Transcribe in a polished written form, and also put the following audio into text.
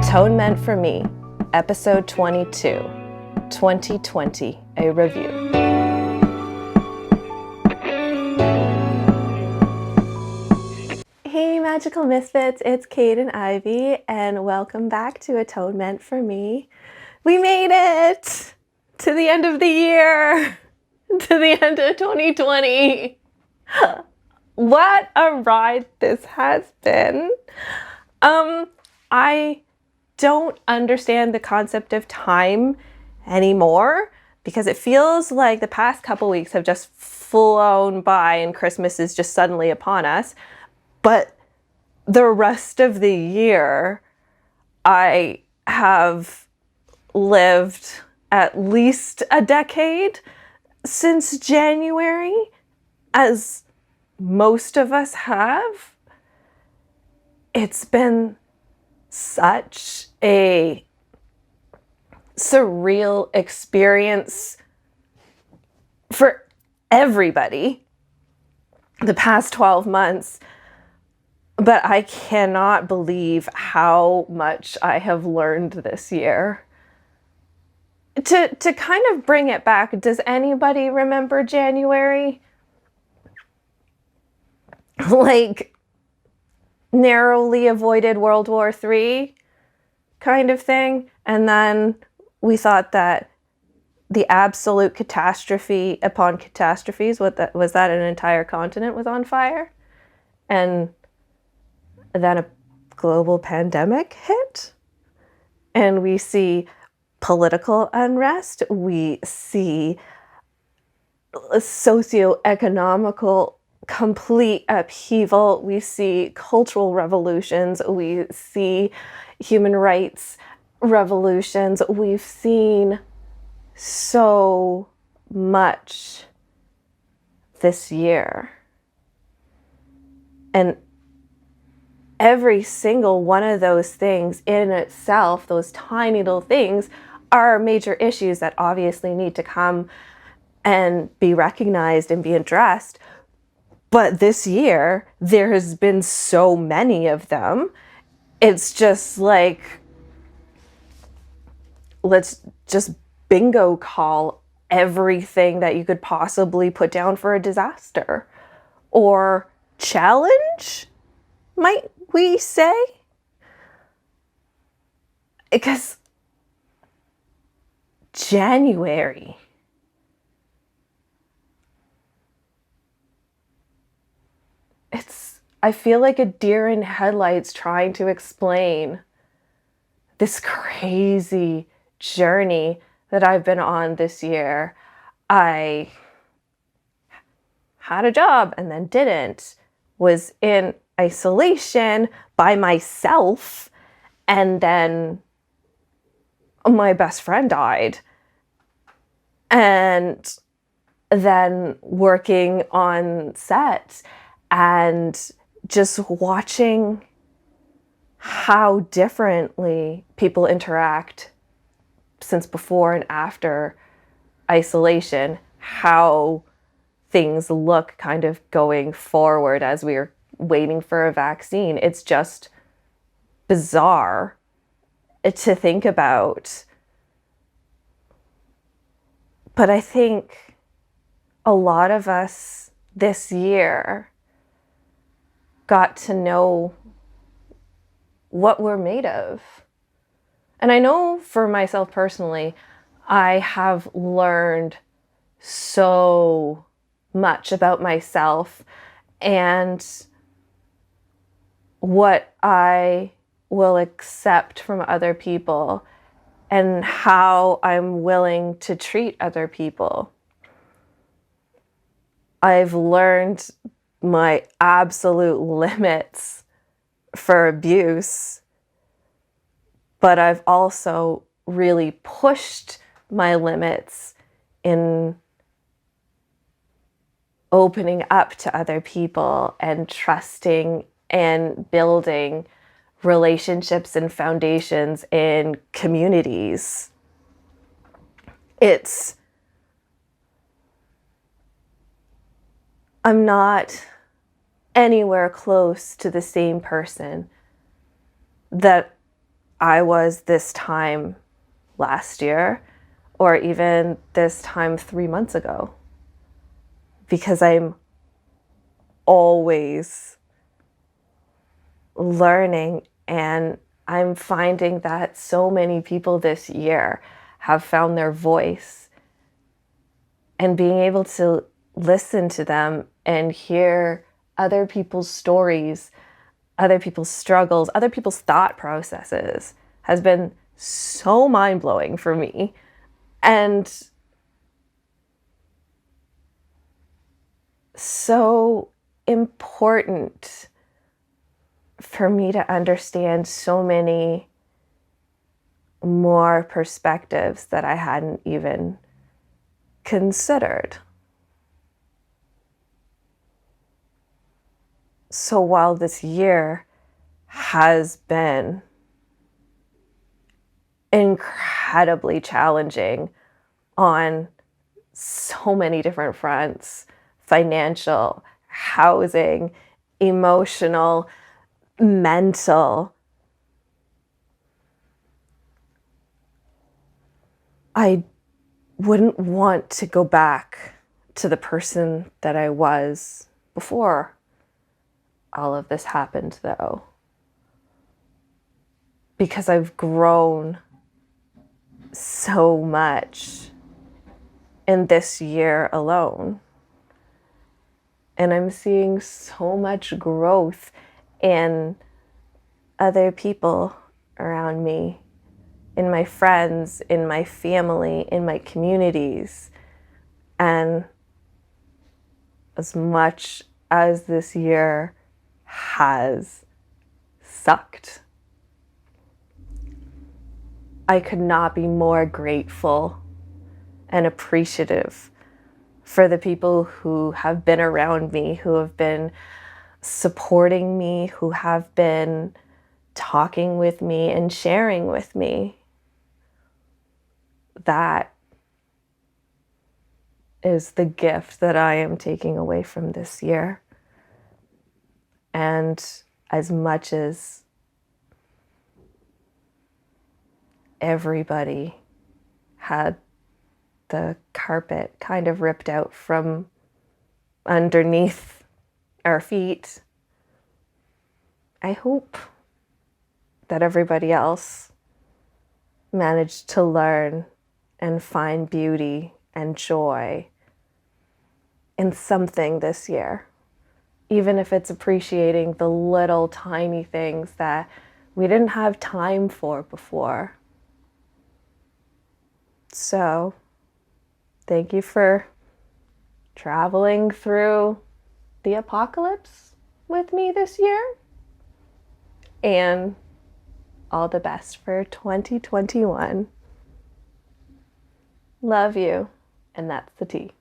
Atonement for Me, Episode 22, 2020, a review. Hey Magical Misfits, it's Kate and Ivy, and welcome back to Atonement for Me. We made it to the end of the year, to the end of 2020. What a ride this has been. I don't understand the concept of time anymore because it feels like the past couple weeks have just flown by and Christmas is just suddenly upon us. But the rest of the year, I have lived at least a decade since January, as most of us have. It's been such a surreal experience for everybody the past 12 months, but I cannot believe how much I have learned this year. To kind of bring it back, does anybody remember January? Like, narrowly avoided World War III kind of thing. And then we thought that the absolute catastrophe upon catastrophes, was that an entire continent was on fire? And then a global pandemic hit. And we see political unrest. We see socioeconomical complete upheaval. We see cultural revolutions. We see human rights revolutions. We've seen so much this year. And every single one of those things in itself, those tiny little things, are major issues that obviously need to come and be recognized and be addressed. But this year, there has been so many of them. It's just like, let's just bingo call everything that you could possibly put down for a disaster. Or challenge, might we say? Because January, I feel like a deer in headlights trying to explain this crazy journey that I've been on this year. I had a job and then didn't, was in isolation by myself, and then my best friend died. And then working on set and just watching how differently people interact since before and after isolation, how things look kind of going forward as we're waiting for a vaccine. It's just bizarre to think about. But I think a lot of us this year got to know what we're made of. And I know for myself personally, I have learned so much about myself and what I will accept from other people and how I'm willing to treat other people. I've learned my absolute limits for abuse, but I've also really pushed my limits in opening up to other people and trusting and building relationships and foundations in communities. I'm not anywhere close to the same person that I was this time last year or even this time 3 months ago, because I'm always learning, and I'm finding that so many people this year have found their voice, and being able to listen to them and hear other people's stories, other people's struggles, other people's thought processes has been so mind-blowing for me. And so important for me to understand so many more perspectives that I hadn't even considered. So while this year has been incredibly challenging on so many different fronts, financial, housing, emotional, mental, I wouldn't want to go back to the person that I was before all of this happened, though, because I've grown so much in this year alone. And I'm seeing so much growth in other people around me, in my friends, in my family, in my communities. And as much as this year has sucked, I could not be more grateful and appreciative for the people who have been around me, who have been supporting me, who have been talking with me and sharing with me. That is the gift that I am taking away from this year. And as much as everybody had the carpet kind of ripped out from underneath our feet, I hope that everybody else managed to learn and find beauty and joy in something this year, even if it's appreciating the little tiny things that we didn't have time for before. So, thank you for traveling through the apocalypse with me this year, and all the best for 2021. Love you, and that's the tea.